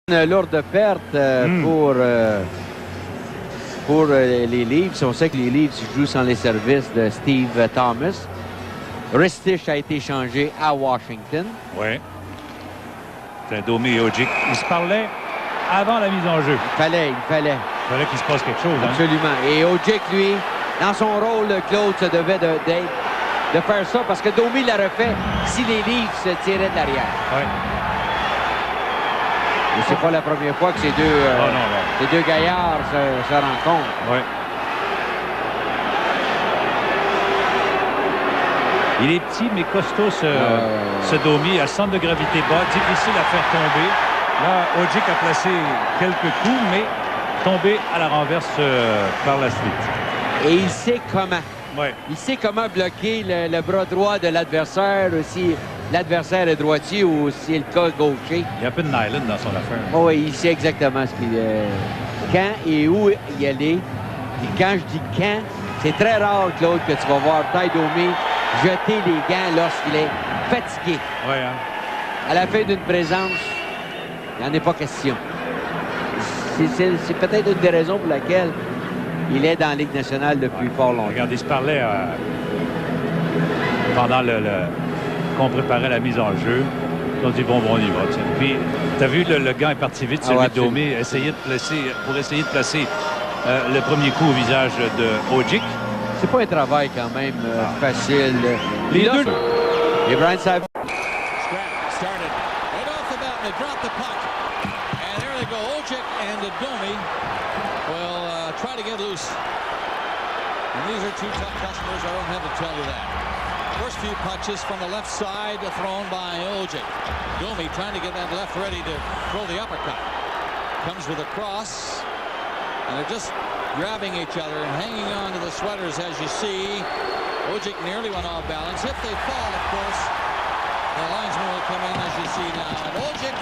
Une lourde perte pour les Leafs. On sait que les Leafs jouent sans les services de Steve Thomas. Ristich a été changé à Washington. Oui. C'est Domi et Ojic. Ils se parlaient avant la mise en jeu. Il fallait qu'il se passe quelque chose. Hein? Absolument. Et Ojic, lui, dans son rôle, Claude, se devait de faire ça parce que Domi l'aurait fait si les Leafs se tiraient de l'arrière. Oui. Et c'est pas la première fois que ces deux gaillards se rencontrent. Oui. Il est petit, mais costaud, ce Domi, à centre de gravité bas, difficile à faire tomber. Là, Ojic a placé quelques coups, mais tombé à la renverse par la suite. Et il sait comment. Oui. Il sait comment bloquer le bras droit de l'adversaire, si l'adversaire est droitier ou si le cas gaucher. Il y a un peu de nylon dans son affaire. Oh, oui, il sait exactement ce qu'il quand et où y aller. Et quand je dis quand, c'est très rare, Claude, que tu vas voir Ty Domi jeter les gants lorsqu'il est fatigué. Oui, hein? À la fin d'une présence, il n'en est pas question. C'est peut-être une des raisons pour laquelle il est dans la Ligue nationale depuis fort longtemps. Regarde, il se parlait pendant qu'on préparait la mise en jeu. On dit bon, on y va. T'sais. Puis, tu as vu, le gant est parti vite, celui de Domi, pour essayer de placer le premier coup au visage de Ojic. C'est pas un travail quand même facile. Les deux. Et Brian Savard. Try to get loose. And these are two tough customers. I don't have to tell you that. First few punches from the left side thrown by Ojic. Domi trying to get that left ready to throw the uppercut. Comes with a cross. And they're just grabbing each other and hanging on to the sweaters as you see. Ojic nearly went off balance. If they fall, of course, the linesman will come in as you see now. And Ojic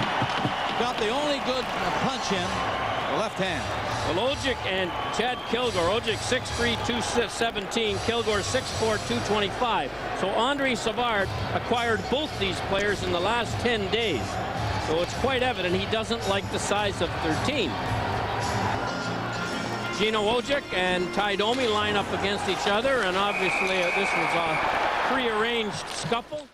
got the only good punch in, the left hand. Well, Ojic and Chad Kilgore. Ojic 6'3", 217. Kilgore 6'4", 225. So Andre Savard acquired both these players in the last 10 days. So it's quite evident he doesn't like the size of 13. Gino Ojic and Ty Domi line up against each other, and obviously this was a prearranged scuffle.